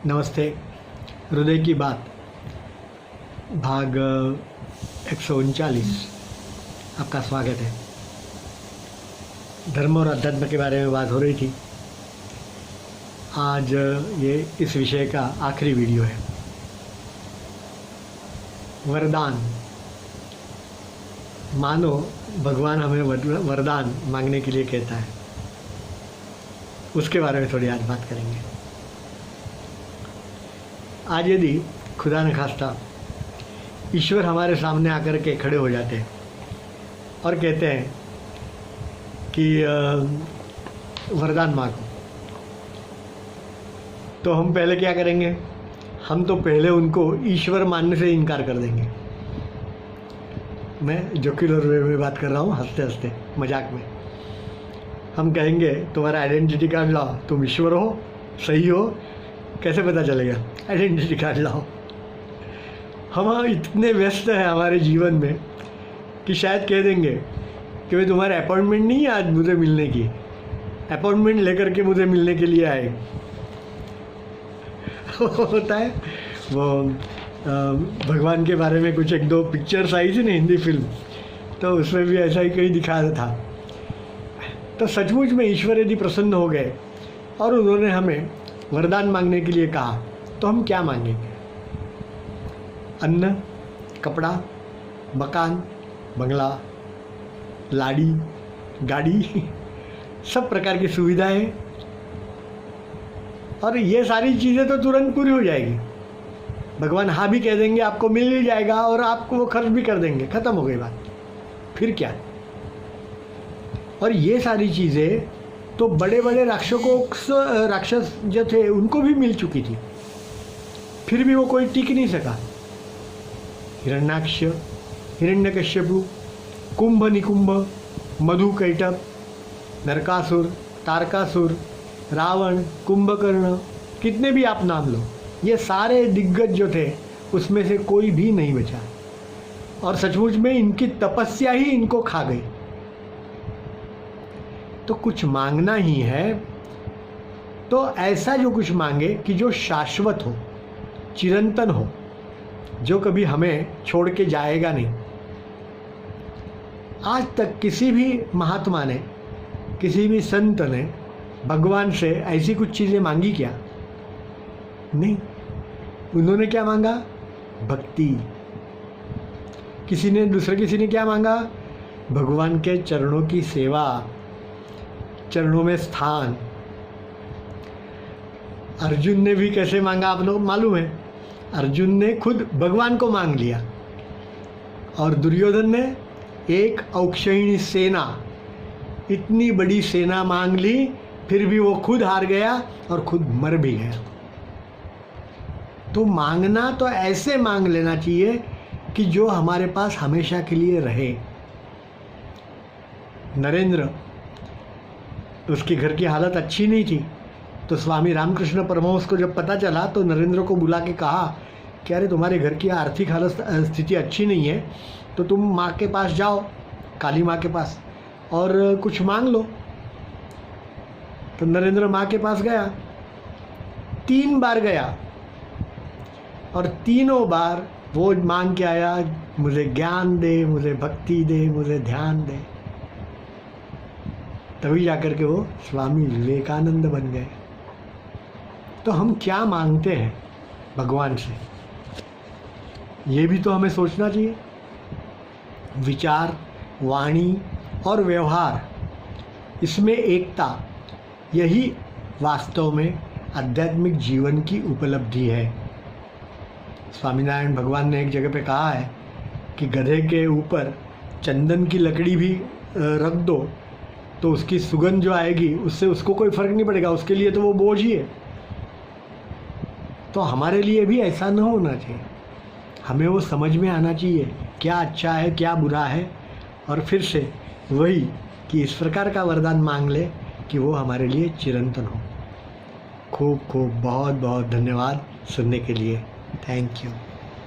नमस्ते। हृदय की बात भाग 139 आपका स्वागत है। धर्म और अध्यात्म के बारे में बात हो रही थी। आज ये इस विषय का आखिरी वीडियो है। वरदान। मानो भगवान हमें वरदान मांगने के लिए कहता है, उसके बारे में थोड़ी आज बात करेंगे। आज यदि खुदा न खास्ता ईश्वर हमारे सामने आकर के खड़े हो जाते हैं और कहते हैं कि वरदान मांगो, तो हम पहले क्या करेंगे? हम तो पहले उनको ईश्वर मानने से इनकार कर देंगे। मैं जोकिलर वे में बात कर रहा हूँ, हंसते हंसते मजाक में। हम कहेंगे तुम्हारा आइडेंटिटी कार्ड लाओ, तुम ईश्वर हो, सही हो, कैसे पता चलेगा? आइडेंटिटी कार्ड लाओ। हम इतने व्यस्त हैं हमारे जीवन में कि शायद कह देंगे कि भाई तुम्हारे अपॉइंटमेंट नहीं है आज मुझे मिलने की, अपॉइंटमेंट लेकर के मुझे मिलने के लिए आए। होता है वो भगवान के बारे में कुछ एक दो पिक्चर्स आई थी ना, हिंदी फिल्म, तो उसमें भी ऐसा ही कहीं दिखाया था। तो सचमुच में ईश्वर यदि प्रसन्न हो गए और उन्होंने हमें वरदान मांगने के लिए कहा, तो हम क्या मांगेंगे? अन्न, कपड़ा, मकान, बंगला, लाड़ी, गाड़ी, सब प्रकार की सुविधाएं, और ये सारी चीज़ें तो तुरंत पूरी हो जाएगी। भगवान हाँ भी कह देंगे, आपको मिल ही जाएगा और आपको वो खर्च भी कर देंगे, ख़त्म हो गई बात। फिर क्या? और ये सारी चीज़ें तो बड़े बड़े राक्षस जो थे उनको भी मिल चुकी थी, फिर भी वो कोई टिक नहीं सका। हिरण्याक्ष, हिरण्यकश्यपु, कुंभ निकुंभ, मधु कैटभ, नरकासुर, तारकासुर, रावण, कुंभकर्ण, कितने भी आप नाम लो, ये सारे दिग्गज जो थे उसमें से कोई भी नहीं बचा। और सचमुच में इनकी तपस्या ही इनको खा गई। तो कुछ मांगना ही है तो ऐसा जो कुछ मांगे कि जो शाश्वत हो, चिरंतन हो, जो कभी हमें छोड़ के जाएगा नहीं। आज तक किसी भी महात्मा ने, किसी भी संत ने भगवान से ऐसी कुछ चीज़ें मांगी क्या? नहीं। उन्होंने क्या मांगा? भक्ति। किसी ने क्या मांगा? भगवान के चरणों की सेवा, चरणों में स्थान। अर्जुन ने भी कैसे मांगा आप लोग मालूम है? अर्जुन ने खुद भगवान को मांग लिया। और दुर्योधन ने एक औक्षहिणी सेना, इतनी बड़ी सेना मांग ली, फिर भी वो खुद हार गया और खुद मर भी गया। तो मांगना तो ऐसे मांग लेना चाहिए कि जो हमारे पास हमेशा के लिए रहे। नरेंद्र, उसके घर की हालत अच्छी नहीं थी, तो स्वामी रामकृष्ण परमहंस को जब पता चला तो नरेंद्र को बुला के कहा कि अरे तुम्हारे घर की आर्थिक स्थिति अच्छी नहीं है, तो तुम माँ के पास जाओ, काली माँ के पास, और कुछ मांग लो। तो नरेंद्र माँ के पास गया, 3 बार गया, और तीनों बार वो मांग के आया, मुझे ज्ञान दे, मुझे भक्ति दे, मुझे ध्यान दे। तभी जाकर के वो स्वामी विवेकानंद बन गए। तो हम क्या मांगते हैं भगवान से, ये भी तो हमें सोचना चाहिए। विचार, वाणी और व्यवहार, इसमें एकता, यही वास्तव में आध्यात्मिक जीवन की उपलब्धि है। स्वामीनारायण भगवान ने एक जगह पे कहा है कि गधे के ऊपर चंदन की लकड़ी भी रख दो तो उसकी सुगंध जो आएगी उससे उसको कोई फ़र्क नहीं पड़ेगा, उसके लिए तो वो बोझ ही है। तो हमारे लिए भी ऐसा न होना चाहिए। हमें वो समझ में आना चाहिए क्या अच्छा है, क्या बुरा है, और फिर से वही कि इस प्रकार का वरदान मांग ले कि वो हमारे लिए चिरंतन हो। खूब खूब बहुत बहुत धन्यवाद सुनने के लिए। Thank you.